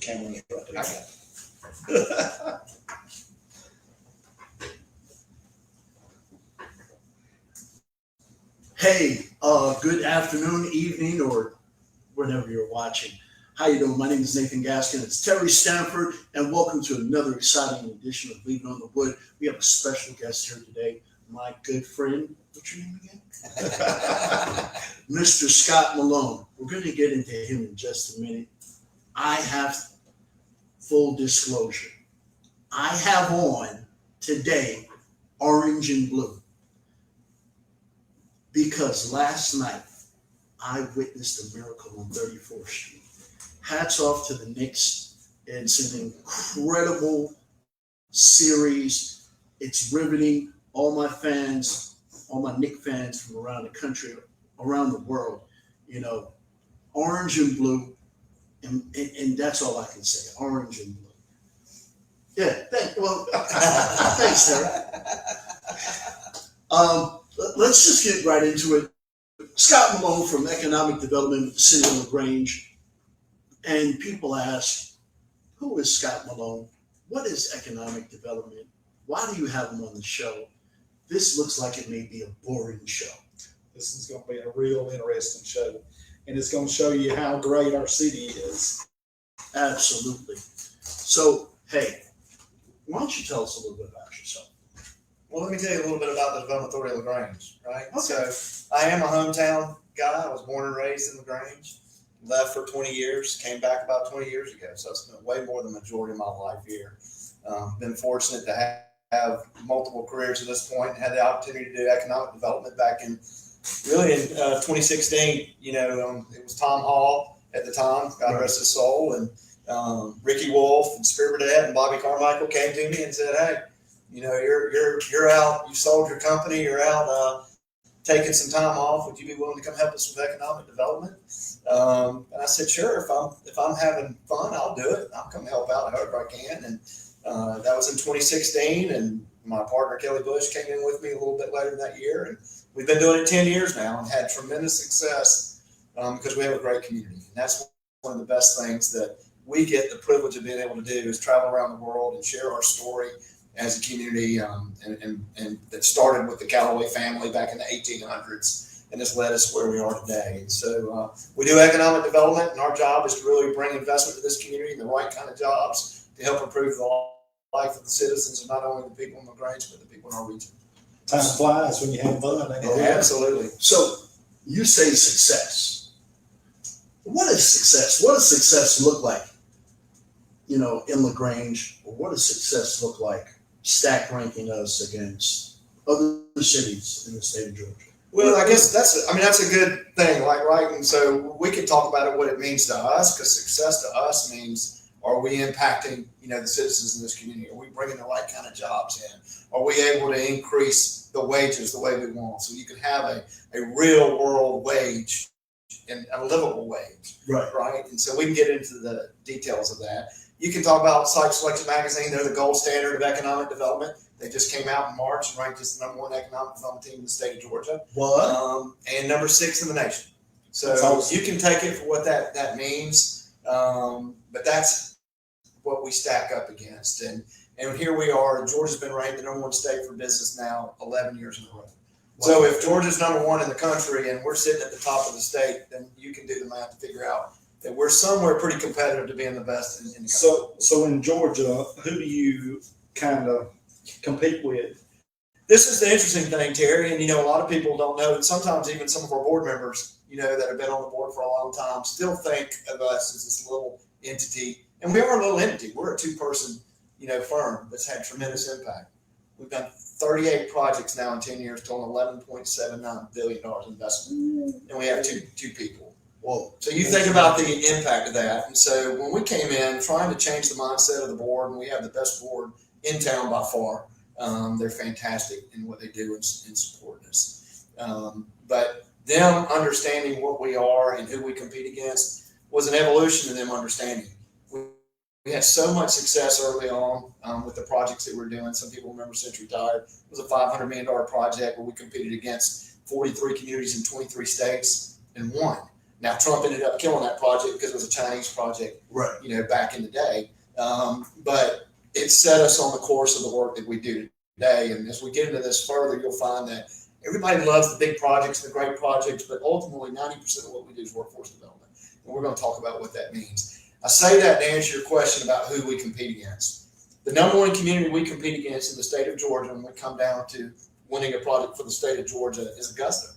camera is right there. I got it. Hey, good afternoon, evening, or whenever you're watching. How you doing? My name is Nathan Gaskin. It's Terry Stanford, and welcome to another exciting edition of Leaving on the Wood. We have a special guest here today, my good friend. What's your name again? Mr. Scott Malone. We're going to get into him in just a minute. I have full disclosure. I have on today orange and blue because last night I witnessed a miracle on 34th Street. Hats off to the Knicks. It's an incredible series. It's riveting. All my fans, all my Knicks fans from around the country, around the world, orange and blue, and that's all I can say, orange and blue. Yeah, thanks, Terry. Let's just get right into it. Scott Malone from Economic Development with the City of LaGrange. And people ask, who is Scott Malone? What is economic development? Why do you have him on the show? This looks like it may be a boring show. This is going to be a real interesting show, and it's going to show you how great our city is. Absolutely. So, hey, why don't you tell us a little bit about yourself? Well, let me tell you a little bit about the Development Authority of LaGrange, right? Okay. So I am a hometown guy. I was born and raised in LaGrange, left for 20 years, came back about 20 years ago. So I spent way more than the majority of my life here. Been fortunate to have multiple careers at this point, had the opportunity to do economic development back in 2016. It was Tom Hall at the time, God rest his soul, and Ricky Wolf and Spirit Burdett and Bobby Carmichael came to me and said, hey, you're out, you sold your company, you're out taking some time off. Would you be willing to come help us with economic development? And I said, sure, if I'm having fun, I'll do it. I'll come help out however I can. And that was in 2016, and my partner Kelly Bush came in with me a little bit later that year, and we've been doing it 10 years now and had tremendous success because we have a great community. And that's one of the best things that we get the privilege of being able to do is travel around the world and share our story as a community, and that started with the Callaway family back in the 1800s and has led us where we are today. And so we do economic development, and our job is to really bring investment to this community and the right kind of jobs to help improve the life of the citizens, and not only the people in LaGrange, but the people in our region. Time flies when you have fun. Absolutely. So you say success. What is success? What does success look like, in LaGrange? Or what does success look like stack ranking us against other cities in the state of Georgia? Well, I guess that's a good thing, right? And so we can talk about what it means to us, because success to us means, are we impacting, the citizens in this community? Are we bringing the right kind of jobs in? Are we able to increase the wages the way we want? So you can have a real world wage and a livable wage, right? And so we can get into the details of that. You can talk about Site Selection Magazine. They're the gold standard of economic development. They just came out in March and ranked us the #1 economic development team in the state of Georgia. What? And number 6 in the nation. So awesome. You can take it for what that means, but that's what we stack up against. And here we are. Georgia's been ranked the #1 state for business now 11 years in a row. Wow. So if Georgia's #1 in the country and we're sitting at the top of the state, then you can do the math to figure out that we're somewhere pretty competitive to being the best in the country. So in Georgia, who do you kind of compete with? This is the interesting thing, Terry, and a lot of people don't know, and sometimes even some of our board members, that have been on the board for a long time, still think of us as this little entity. And we are a little entity. We're a 2-person, firm that's had tremendous impact. We've done 38 projects now in 10 years, totaling $11.79 billion investment, and we have two people. Whoa. So you think about the impact of that. And so when we came in trying to change the mindset of the board, and we have the best board in town by far, they're fantastic in what they do in supporting us. But them understanding what we are and who we compete against was an evolution in them understanding. We had so much success early on with the projects that we're doing. Some people remember Century Tire. It was a $500 million project where we competed against 43 communities in 23 states and won. Now Trump ended up killing that project because it was a Chinese project, Right. back in the day. But it set us on the course of the work that we do today. And as we get into this further, you'll find that everybody loves the big projects, the great projects, but ultimately 90% of what we do is workforce development. And we're going to talk about what that means. I say that to answer your question about who we compete against. The number one community we compete against in the state of Georgia when we come down to winning a project for the state of Georgia is Augusta.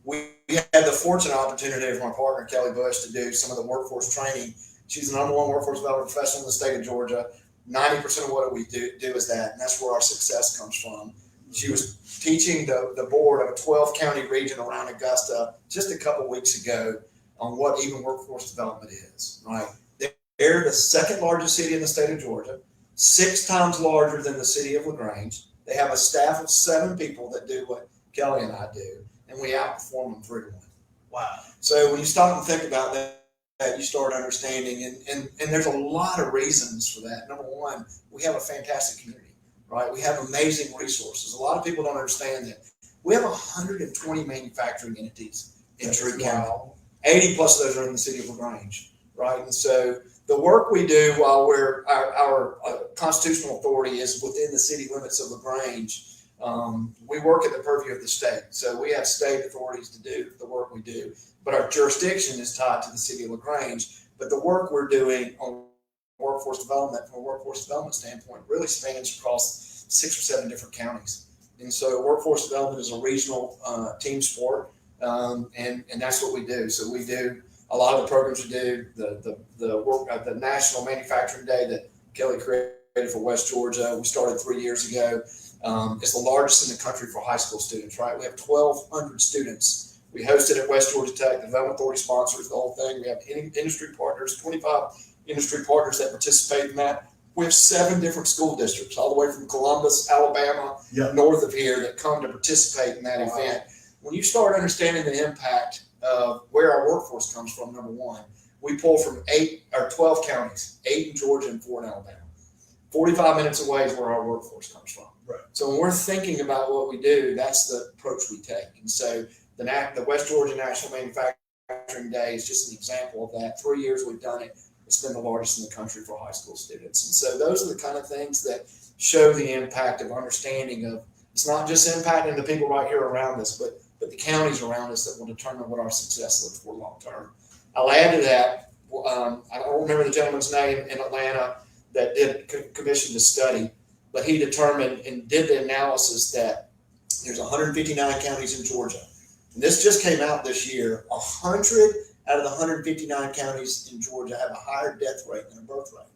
We had the fortunate opportunity of my partner, Kelly Bush, to do some of the workforce training. She's the number one workforce development professional in the state of Georgia. 90% of what we do is that, and that's where our success comes from. She was teaching the board of a 12-county region around Augusta just a couple weeks ago on what even workforce development is, right? They're the second largest city in the state of Georgia, 6 times larger than the city of LaGrange. They have a staff of 7 people that do what Kelly and I do, and we outperform them 3-1. Wow. So when you stop and think about that, you start understanding, and there's a lot of reasons for that. Number one, we have a fantastic community, right? We have amazing resources. A lot of people don't understand that we have 120 manufacturing entities in Truett County. 80 plus of those are in the city of LaGrange, right? And so the work we do while our constitutional authority is within the city limits of LaGrange, we work at the purview of the state. So we have state authorities to do the work we do, but our jurisdiction is tied to the city of LaGrange. But the work we're doing on workforce development from a workforce development standpoint really spans across 6 or 7 different counties. And so workforce development is a regional team sport. And that's what we do. So we do a lot of the programs we do, the National Manufacturing Day that Kelly created for West Georgia. We started 3 years ago. It's the largest in the country for high school students, right? We have 1,200 students. We host it at West Georgia Tech. The Development Authority sponsors the whole thing. We have industry partners, 25 industry partners that participate in that. We have 7 different school districts, all the way from Columbus, Alabama, north of here, that come to participate in that event. When you start understanding the impact of where our workforce comes from, number one, we pull from 12 counties, 8 in Georgia and 4 in Alabama. 45 minutes away is where our workforce comes from. Right. So when we're thinking about what we do, that's the approach we take. And so the West Georgia National Manufacturing Day is just an example of that. 3 years we've done it. It's been the largest in the country for high school students. And so those are the kind of things that show the impact of understanding of, it's not just impacting the people right here around us, but the counties around us that will determine what our success looks for long term. I'll add to that, I don't remember the gentleman's name in Atlanta that did commissioned a study, but he determined and did the analysis that there's 159 counties in Georgia. And this just came out this year. 100 out of the 159 counties in Georgia have a higher death rate than a birth rate.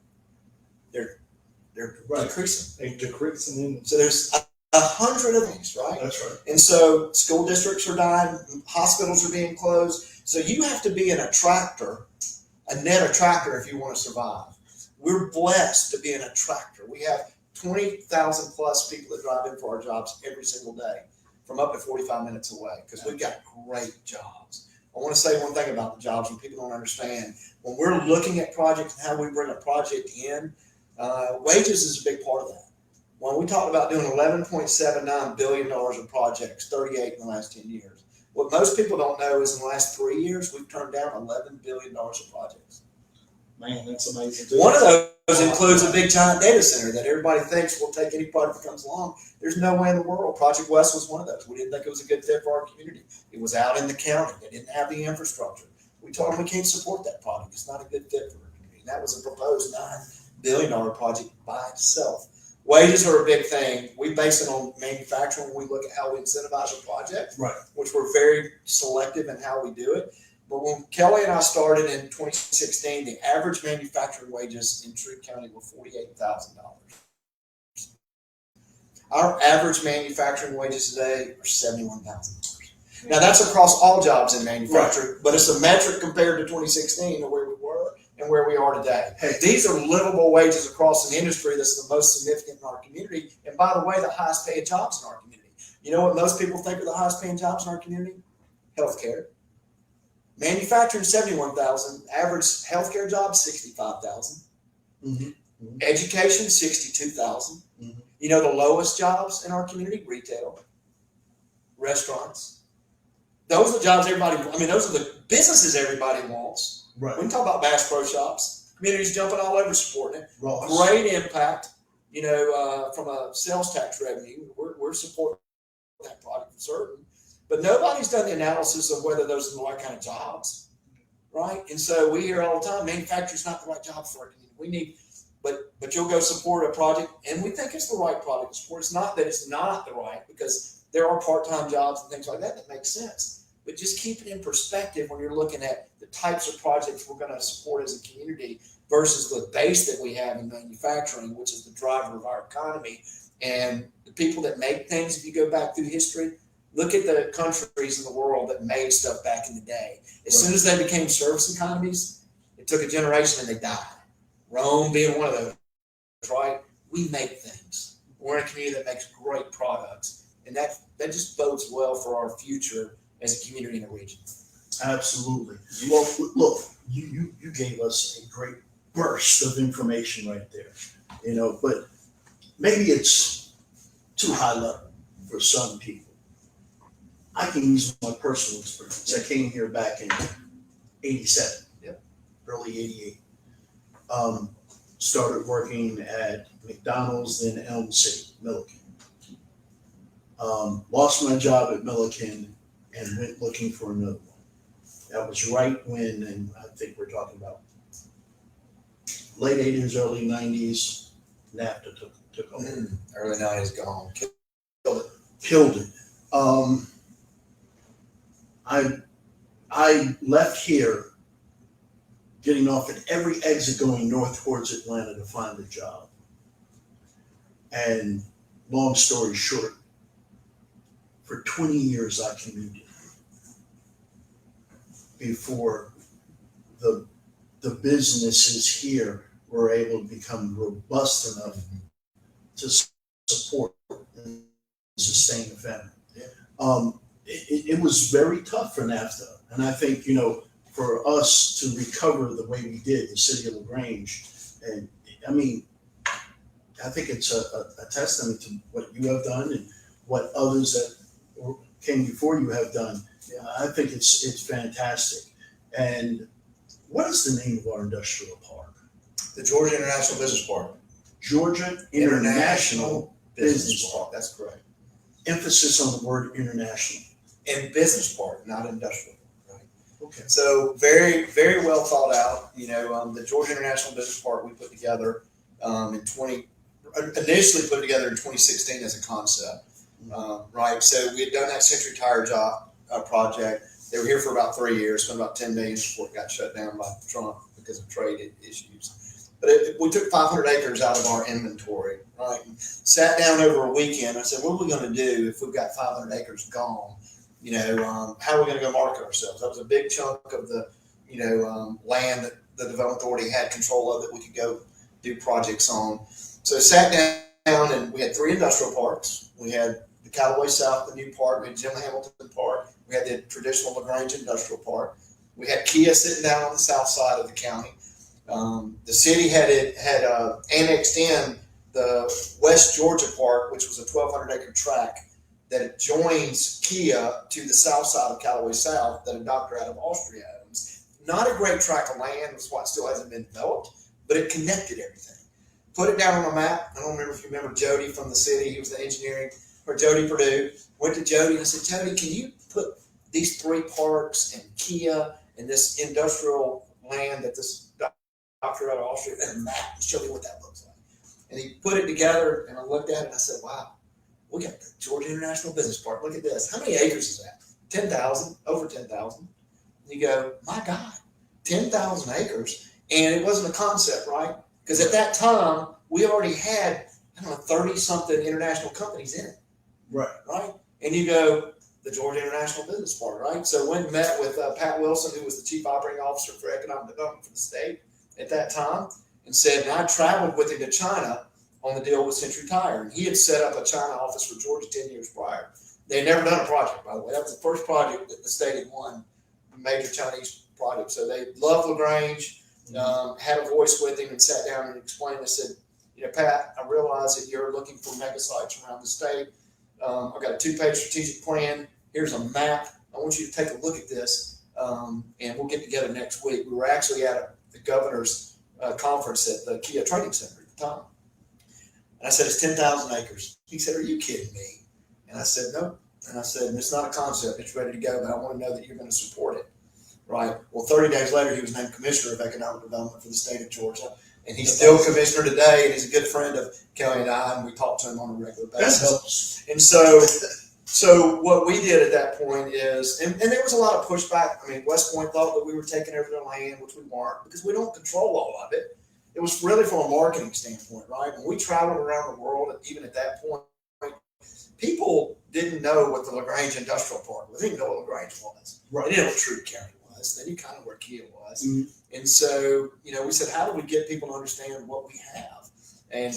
They're decreasing. A decreasing. So there's 100 of these, right? That's right. And so school districts are dying, hospitals are being closed. So you have to be an attractor, a net attractor if you want to survive. We're blessed to be an attractor. We have 20,000 plus people that drive in for our jobs every single day from up to 45 minutes away because we've got great jobs. I want to say one thing about the jobs when people don't understand. When we're looking at projects and how we bring a project in, wages is a big part of that. When we talked about doing $11.79 billion of projects, 38 in the last 10 years, what most people don't know is in the last 3 years, we've turned down $11 billion of projects. Man, that's amazing. One of those includes a big giant data center that everybody thinks will take any project that comes along. There's no way in the world. Project West was one of those. We didn't think it was a good fit for our community. It was out in the county. They didn't have the infrastructure. We told them we can't support that project. It's not a good fit for our community. And that was a proposed $9 billion project by itself. Wages are a big thing. We base it on manufacturing when we look at how we incentivize a project, Right. which we're very selective in how we do it. But when Kelly and I started in 2016, the average manufacturing wages in Truett County were $48,000. Our average manufacturing wages today are $71,000. Now that's across all jobs in manufacturing, but it's a metric compared to 2016 to where we were and where we are today. Hey, These are livable wages across an industry that's the most significant in our community. And by the way, the highest paid jobs in our community. You know what most people think are the highest paying jobs in our community? Healthcare. Manufacturing, 71,000. Average healthcare job, 65,000. Mm-hmm. Education, 62,000. Mm-hmm. You know the lowest jobs in our community? Retail, restaurants. those are the jobs everybody, I mean, those are the businesses everybody wants. Right. We can talk about Bass Pro Shops. Community's jumping all over supporting it. Ross. Great impact, from a sales tax revenue. We're supporting that product for certain. But nobody's done the analysis of whether those are the right kind of jobs, right? And so we hear all the time, manufacturing's not the right job for it. We need, but you'll go support a project, and we think it's the right product to support. It's not that it's not the right, because there are part-time jobs and things like that make sense. But just keep it in perspective when you're looking at the types of projects we're going to support as a community versus the base that we have in manufacturing, which is the driver of our economy. And the people that make things, if you go back through history, look at the countries in the world that made stuff back in the day. As soon as they became service economies, it took a generation and they died. Rome being one of those, right? We make things. We're in a community that makes great products. And that just bodes well for our future as a community in the region. Absolutely. Well, look, you gave us a great burst of information right there, but maybe it's too high level for some people. I can use my personal experience. I came here back in 87, early 88. Started working at McDonald's, then Elm City, Milliken. Lost my job at Milliken and went looking for another one. That was right when, and I think we're talking about late 80s, early 90s, NAFTA took over. Early 90s gone. Killed it. I left here getting off at every exit going north towards Atlanta to find a job. And long story short, for 20 years I commuted before the businesses here were able to become robust enough to support and sustain the family. It was very tough for NAFTA. And I think, for us to recover the way we did, the city of LaGrange, and I think it's a testament to what you have done and what others that came before you have done. I think it's fantastic. And what is the name of our industrial park? The Georgia International Business Park. Georgia International Business Park. That's correct. Emphasis on the word international. And business park, not industrial. Right. Okay. So very, very well thought out. The Georgia International Business Park we put together initially put together in 2016 as a concept. Right. So we had done that Century Tire job project. They were here for about 3 years, spent about $10 million before it got shut down by Trump because of trade issues. But we took 500 acres out of our inventory, right? And sat down over a weekend. I said, what are we going to do if we've got 500 acres gone? How are we going to go market ourselves? That was a big chunk of the, land that the Development Authority had control of that we could go do projects on. So sat down and we had 3 industrial parks. We had the Callaway South, the new park. We had Jim Hamilton Park. We had the traditional LaGrange Industrial Park. We had Kia sitting down on the south side of the county. The city had annexed in the West Georgia Park, which was a 1,200 acre tract that joins Kia to the south side of Callaway South that a doctor out of Austria owns. Not a great tract of land, that's why it still hasn't been developed, but it connected everything. Put it down on a map. I don't remember if you remember Jody from the city. He was the engineering, or Jody Purdue. Went to Jody and I said, Jody, can you put these 3 parks and Kia and this industrial land that this doctor out of Austria in a map and show me what that looks like? And he put it together and I looked at it and I said, wow, we got the Georgia International Business Park. Look at this. How many acres is that? 10,000, over 10,000. You go, my God, 10,000 acres. And it wasn't a concept, right? Because at that time, we already had, 30-something international companies in it. Right? And you go, the Georgia International Business Park, right? So went and met with Pat Wilson, who was the Chief Operating Officer for Economic Development for the state at that time, and said, and I traveled with him to China on the deal with Century Tire. And he had set up a China office for Georgia 10 years prior. They had never done a project, by the way. That was the first project that the state had won, a major Chinese project. So they loved LaGrange, had a voice with him and sat down and explained. I said, Pat, I realize that you're looking for mega sites around the state. I've got a 2-page strategic plan. Here's a map I want you to take a look at this, and we'll get together next week. We were actually at the governor's conference at the Kia Training Center at the time. And I said, it's 10,000 acres. He said, are you kidding me? And I said, no. And I said, it's not a concept. It's ready to go, but I want to know that you're going to support it. Right. Well, 30 days later, he was named Commissioner of Economic Development for the state of Georgia. And he's still Commissioner today, and he's a good friend of Kelly and I, and we talk to him on a regular basis. That helps. And so what we did at that point is, and there was a lot of pushback. I mean, West Point thought that we were taking over their land, which we weren't, because we don't control all of it. It was really from a marketing standpoint, right? When we traveled around the world, even at that point, people didn't know what the LaGrange Industrial Park was. They didn't know what LaGrange was. Right. They didn't know what Truett County was. They knew kind of where Kia was. Mm-hmm. And so, we said, how do we get people to understand what we have? And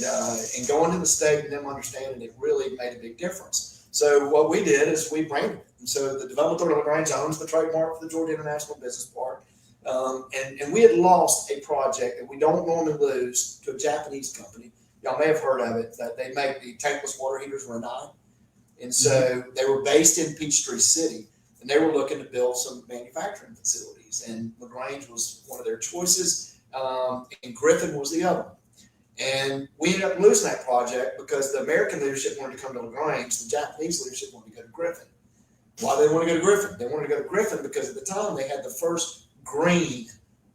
going to the state and them understanding it really made a big difference. So what we did is we branded it. And so the Development Authority of LaGrange owns the trademark for the Georgia International Business Park. And we had lost a project that we don't normally lose to a Japanese company. Y'all may have heard of it, that they make the tankless water heaters Rinnai. And so they were based in Peachtree City, and they were looking to build some manufacturing facilities. And LaGrange was one of their choices, and Griffin was the other one. And we ended up losing that project because the American leadership wanted to come to LaGrange. The Japanese leadership wanted to go to Griffin. Why did they want to go to Griffin? They wanted to go to Griffin because at the time they had the first green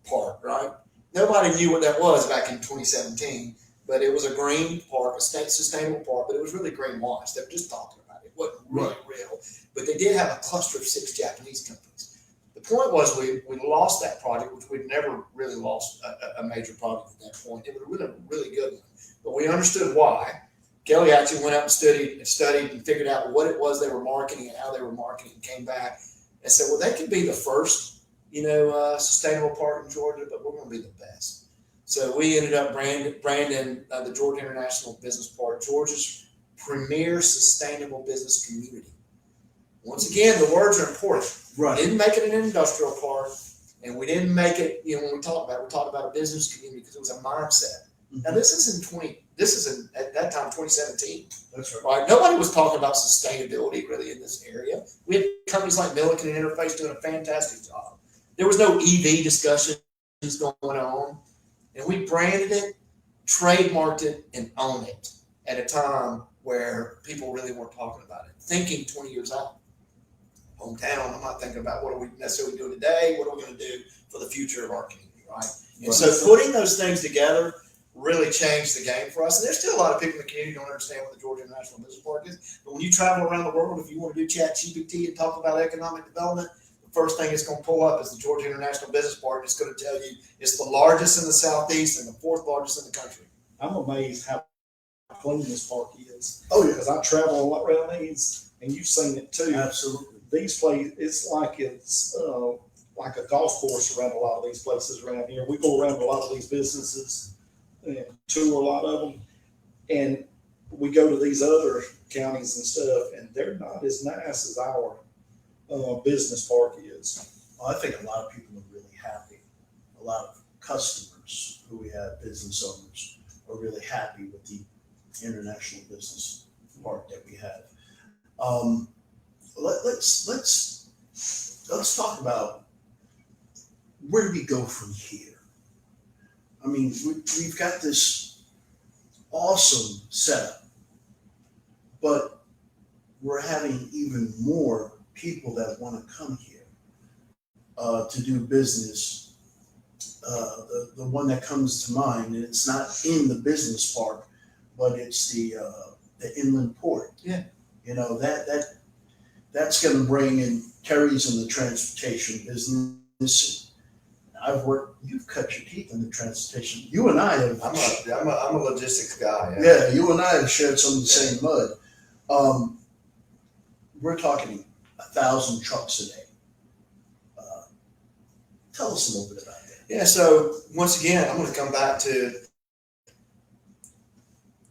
park, right? Nobody knew what that was back in 2017, but it was a green park, a state sustainable park, but it was really greenwashed. They were just talking about it. It wasn't really real. But they did have a cluster of 6 Japanese companies. The point was we lost that project, which we'd never really lost a major project at that point. It was a really good one. But we understood why. Kelly actually went up and studied and figured out what it was they were marketing and how they were marketing, and came back and said, well, they could be the first, sustainable park in Georgia, but we're going to be the best. So we ended up branding the Georgia International Business Park, Georgia's premier sustainable business community. Once again, the words are important. Right. We didn't make it an industrial park, and we didn't make it, when we talked about a business community because it was a mindset. Mm-hmm. Now this is at that time 2017. That's right. Right? Nobody was talking about sustainability really in this area. We had companies like Milliken and Interface doing a fantastic job. There was no EV discussions going on, and we branded it, trademarked it, and owned it at a time where people really weren't talking about it. Thinking 20 years out. Hometown, I'm not thinking about what are we necessarily doing today, what are we going to do for the future of our community, right? And so putting those things together really changed the game for us. And there's still a lot of people in the community who don't understand what the Georgia International Business Park is. But when you travel around the world, if you want to do ChatGPT and talk about economic development, the first thing it's going to pull up is the Georgia International Business Park. It's going to tell you it's the largest in the Southeast and the 4th largest in the country. I'm amazed how clean this park is. Oh, yeah. Because I travel a lot around these, and you've seen it too. Absolutely. These places, it's like a golf course around a lot of these places around here. We go around a lot of these businesses and tour a lot of them, and we go to these other counties and stuff, and they're not as nice as our business park is. Well, I think a lot of people are really happy. A lot of customers who we have, business owners, are really happy with the international business park that we have. Let's talk about where do we go from here? I mean, we've got this awesome setup, but we're having even more people that want to come here to do business. The one that comes to mind, and it's not in the business park, but it's the inland port. Yeah. That's going to bring in Terry's in the transportation business. You've cut your teeth in the transportation. You and I have. I'm a logistics guy. Yeah, you and I have shared some of the same mud. We're talking 1,000 trucks a day. Tell us a little bit about that. Yeah, so once again, I'm going to come back to,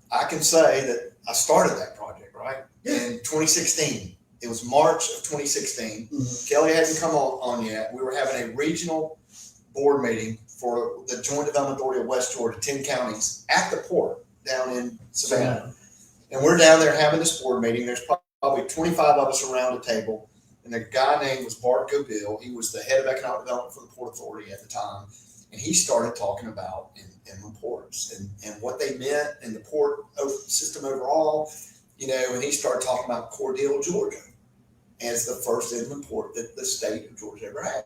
I can say that I started that project, right? Yeah. In 2016. It was March of 2016. Mm-hmm. Kelly hadn't come on yet. We were having a regional board meeting for the Joint Development Authority of West Georgia, 10 counties, at the port down in Savannah. And we're down there having this board meeting. There's probably 25 of us around the table. and the guy named was Bart Gobill. He was the head of economic development for the Port Authority at the time, and he started talking about inland ports and what they meant in the port system overall, and he started talking about Cordele, Georgia, as the first inland port that the state of Georgia ever had.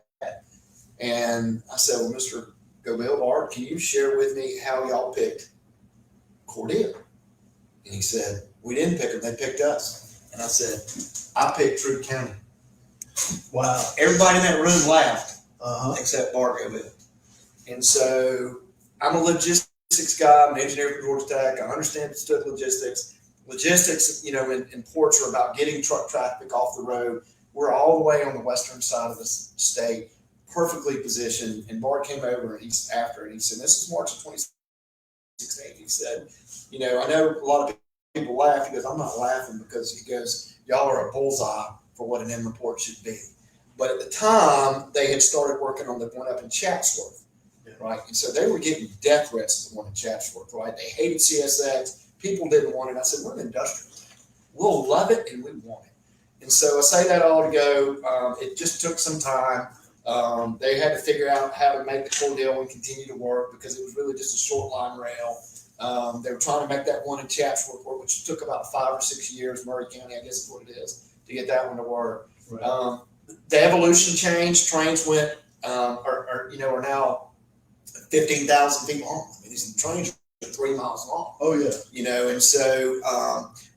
And I said, well, Mr. Gobill, Bart, can you share with me how y'all picked Cordele? And he said, we didn't pick them, they picked us. And I said, I picked Troup County. Wow. Everybody in that room laughed, Uh-huh. except Bart Gobill. And so I'm a logistics guy, I'm an engineer from Georgia Tech, I understand stuff logistics. Logistics, in ports are about getting truck traffic off the road. We're all the way on the western side of the state, perfectly positioned. And Bart came over and he said, this is March of 2016. He said, I know a lot of people laugh. He goes, I'm not laughing because he goes, y'all are a bullseye for what an inland port should be. But at the time, they had started working on the one up in Chatsworth, right? And so they were getting death threats at the one in Chatsworth, right? They hated CSX. People didn't want it. I said, we're an industrial. We'll love it and we want it. And so I say that all to go. It just took some time. They had to figure out how to make the Cordele and continue to work because it was really just a short line rail. They were trying to make that one in Chatsworth work, which took about 5 or 6 years, Murray County, I guess is what it is, to get that one to work. Right. The evolution changed. Trains went, are now 15,000 feet long. I mean, these trains are 3 miles long. Oh, yeah. And so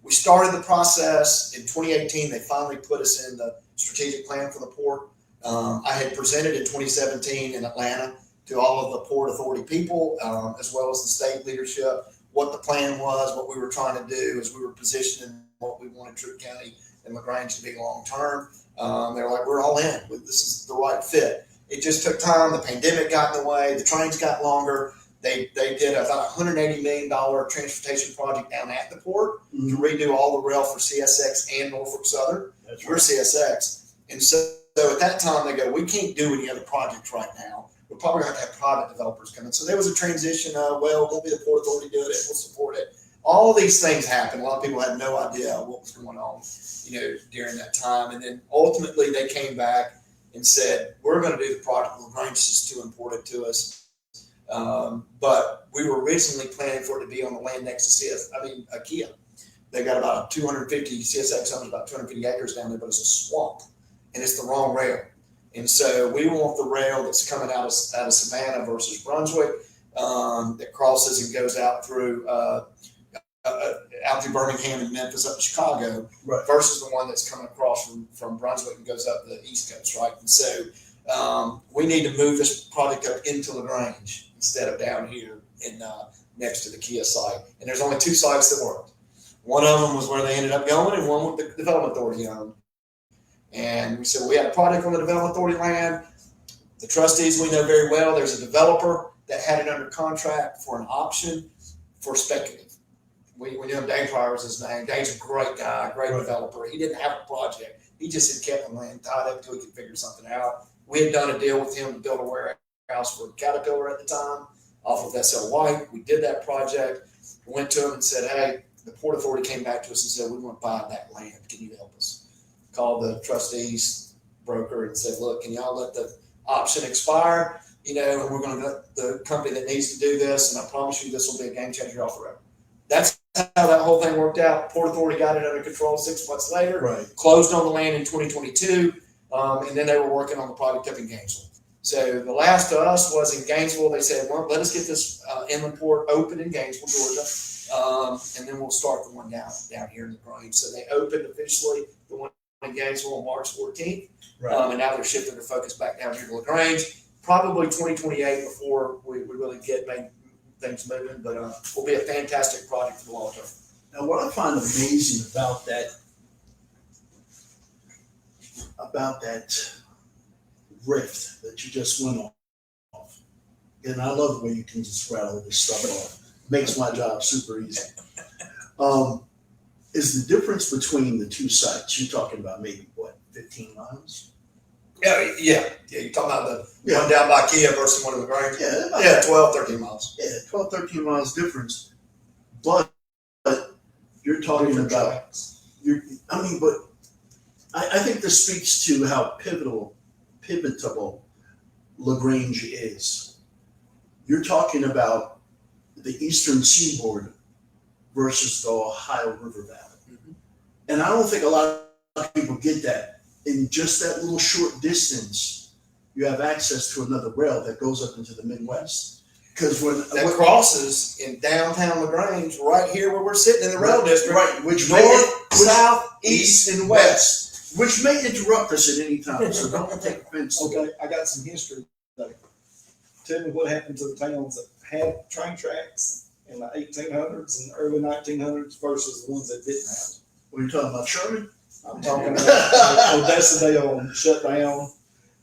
we started the process in 2018. They finally put us in the strategic plan for the port. I had presented in 2017 in Atlanta to all of the Port Authority people, as well as the state leadership, what the plan was, what we were trying to do as we were positioning what we wanted Troup County and LaGrange to be long term. They're like, we're all in. This is the right fit. It just took time. The pandemic got in the way. The trains got longer. They did about $180 million transportation project down at the port to redo all the rail for CSX and Norfolk Southern. We're CSX. And so at that time, they go, we can't do any other projects right now. We're probably going to have private developers come in. So there was a transition of, we'll be the Port Authority doing it. We'll support it. All these things happened. A lot of people had no idea what was going on, during that time. And then ultimately they came back and said, we're going to do the project. LaGrange is too important to us. But we were originally planning for it to be on the land next to Kia. They got about 250, CSX owns about 250 acres down there, but it's a swamp and it's the wrong rail. And so we want the rail that's coming out of Savannah versus Brunswick, that crosses and goes out through Birmingham and Memphis up to Chicago, Right. versus the one that's coming across from Brunswick and goes up the East Coast, right? And so we need to move this project up into LaGrange instead of down here in next to the Kia site. And there's only 2 sites that worked. One of them was where they ended up going, and one with the Development Authority owned. And we said, we had a project on the Development Authority land. The trustees we know very well. There's a developer that had it under contract for an option for speculative. We knew him, Dave Pryor was his name. Dave's a great guy, great developer. He didn't have a project. He just had kept the land tied up until he could figure something out. We had done a deal with him to build a warehouse for Caterpillar at the time off of SL White. We did that project. We went to him and said, hey, the Port Authority came back to us and said, we want to buy that land. Can you help us? Called the trustees broker and said, look, can y'all let the option expire? And we're going to let the company that needs to do this. And I promise you, this will be a game changer off the road. That's how that whole thing worked out. Port Authority got it under control 6 months later, Right. Closed on the land in 2022. And then they were working on the project up in Gainesville. So the last to us was in Gainesville. They said, well, let us get this inland port open in Gainesville, Georgia. And then we'll start the one down here in LaGrange. So they opened officially the one in Gainesville on March 14th. Right. And now they're shifting their focus back down here to LaGrange. Probably 2028 before we really get things moving. But will be a fantastic project for the long term. Now, what I find amazing about that rift that you just went off, and I love the way you can just rattle this stuff off. Makes my job super easy. Is the difference between the 2 sites, you're talking about maybe, 15 miles? Yeah. You're talking about the one down by Kia versus one in LaGrange? Yeah, 12, 13 miles. Yeah, 12, 13 miles difference. But you're talking Different about, tracks. I think this speaks to how pivotable LaGrange is. You're talking about the eastern seaboard versus the Ohio River Valley. Mhm. And I don't think a lot of people get that. In just that little short distance, you have access to another rail that goes up into the Midwest. Because That crosses in downtown LaGrange, right here where we're sitting in the rail district. right, which North, south, east, and west, which may interrupt us at any time, so don't take offense. Okay, I got some history though. Tell me what happened to the towns that had train tracks in the 1800s and early 1900s versus the ones that didn't have. What are you talking about, Sherman? I'm talking about Odessa Dale shut down.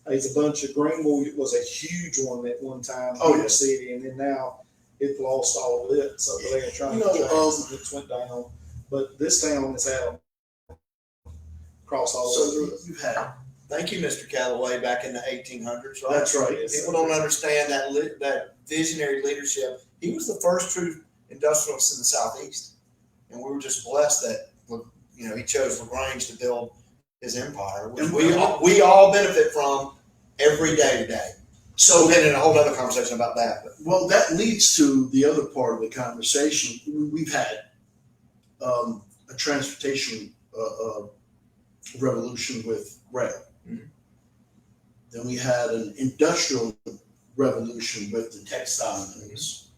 There's a bunch of Greenville was a huge one at one time, Oh, huge yeah. city, and then now it lost all of it. So they're trying You to know, it went down. But this town has had them cross all So over. you've had, Thank you, Mr. Callaway, back in the 1800s, right? that's right. People don't understand that visionary leadership. He was the first true industrialist in the Southeast. And we were just blessed that, he chose LaGrange to build his empire, which we all benefit from every day today. So So we'll get in a whole other conversation about that. But well, that leads to the other part of the conversation. We've had a transportation revolution with rail. Mhm. Then we had an industrial revolution with the textile mills.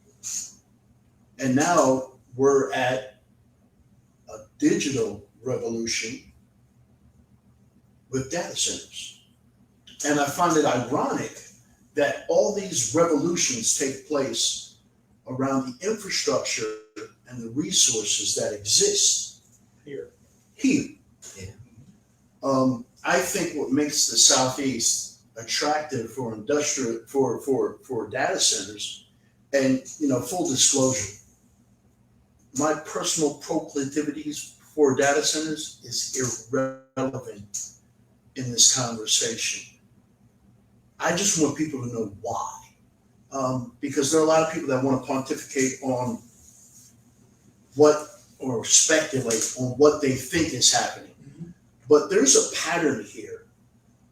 And now we're at a digital revolution with data centers. And I find it ironic that all these revolutions take place around the infrastructure and the resources that exist Here. here. Yeah. I think what makes the Southeast attractive for industrial for data centers, and full disclosure, my personal proclivities for data centers is irrelevant in this conversation. I just want people to know why. Because there are a lot of people that want to pontificate on or speculate on what they think is happening. Mhm. But there's a pattern here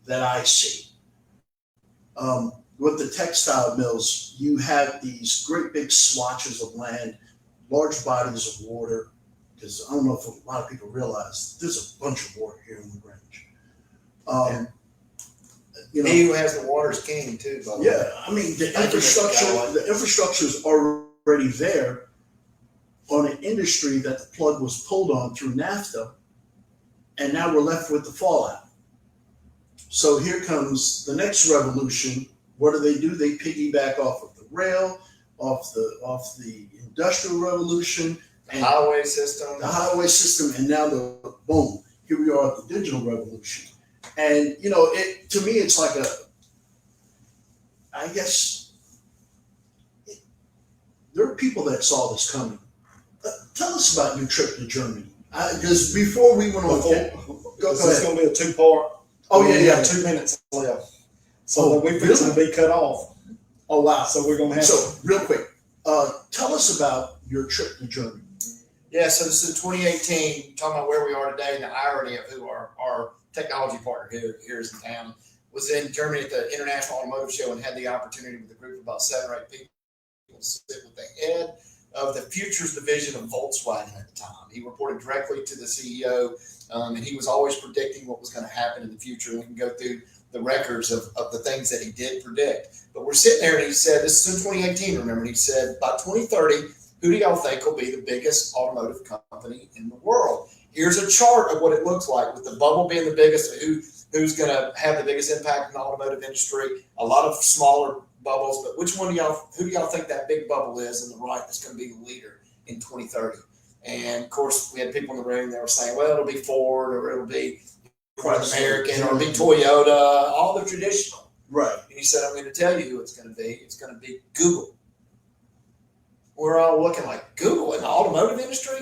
that I see. With the textile mills, you have these great big swatches of land, large bodies of water, because I don't know if a lot of people realize there's a bunch of water here in LaGrange. he who has the water is king too, by the way. Yeah, I mean the infrastructure is already there on an industry that the plug was pulled on through NAFTA, and now we're left with the fallout. So here comes the next revolution. What do? They piggyback off of the rail, off the industrial revolution, The highway system. and now boom, here we are at the digital revolution. And to me, it's like there are people that saw this coming. Tell us about your trip to Germany, because before we went on, go This is ahead. going to be a two-part. Oh We yeah. got 2 minutes left. So Oh, we're fixing to be cut off. Oh wow. So we're going to have So real quick, tell us about your trip to Germany. Yeah, so this is 2018, talking about where we are today and the irony of who our technology partner here is in town. Was in Germany at the International Automotive Show and had the opportunity with a group of about 7 or 8 people to sit with the head of the futures division of Volkswagen at the time. He reported directly to the CEO, and he was always predicting what was going to happen in the future. And we can go through the records of the things that he did predict. But we're sitting there and he said, this is in 2018, remember, and he said, by 2030, who do y'all think will be the biggest automotive company in the world? Here's a chart of what it looks like, with the bubble being the biggest, who's going to have the biggest impact in the automotive industry, a lot of smaller bubbles, but who do y'all think that big bubble is on the right that's going to be the leader in 2030? And of course, we had people in the room that were saying, well, it'll be Ford, or it'll be American, or it'll be Toyota, all the traditional. Right. And he said, I'm going to tell you who it's going to be. It's going to be Google. We're all looking like, Google in the automotive industry?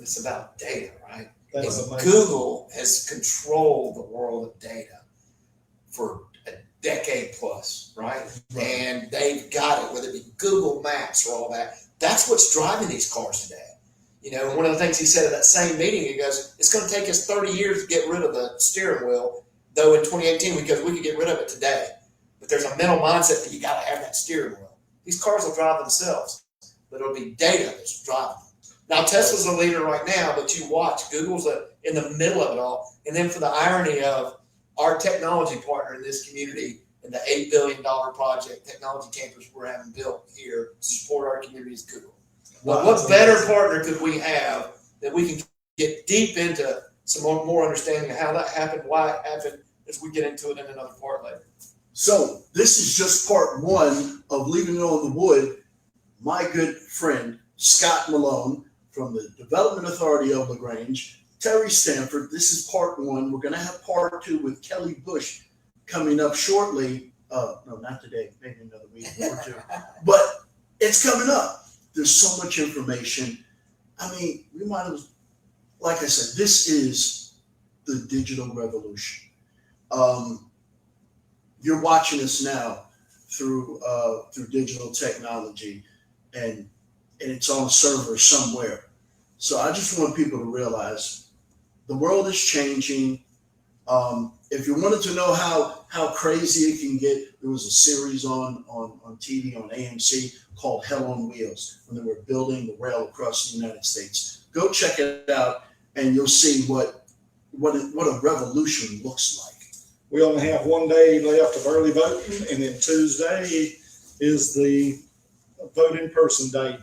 It's about data, right? that's And amazing. Google has controlled the world of data for a decade plus, right? Right. And they've got it, whether it be Google Maps or all that. That's what's driving these cars today. You know, and one of the things he said at that same meeting, he goes, it's going to take us 30 years to get rid of the steering wheel, though in 2018, because we could get rid of it today. But there's a mental mindset that you got to have that steering wheel. These cars will drive themselves, but it'll be data that's driving them. Now, Tesla's a leader right now, but you watch, Google's in the middle of it all. And then for the irony of our technology partner in this community and the $8 billion project, technology campus we're having built here to support our community is Google. Well, what better partner could we have that we can get deep into some more understanding of how that happened, why it happened, as we get into it in another part later. So this is just part one of Leaving It on the Wood. My good friend, Scott Malone from the Development Authority of LaGrange, Terry Stanford. This is part one. We're going to have part two with Kelly Bush coming up shortly. No, not today, maybe another week or two. But it's coming up. There's so much information. I mean, we might have, like I said, this is the digital revolution. You're watching us now through digital technology, and it's on a server somewhere. So I just want people to realize the world is changing. If you wanted to know how crazy it can get, there was a series on TV on AMC called Hell on Wheels when they were building the rail across the United States. Go check it out, and you'll see what a revolution looks like. We only have 1 day left of early voting, and then Tuesday is the vote in person day.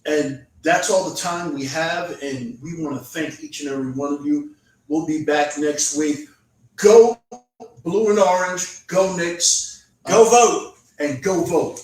And that's all the time we have, and we want to thank each and every one of you. We'll be back next week. Go Blue and Orange, go Knicks, Go vote. and go vote.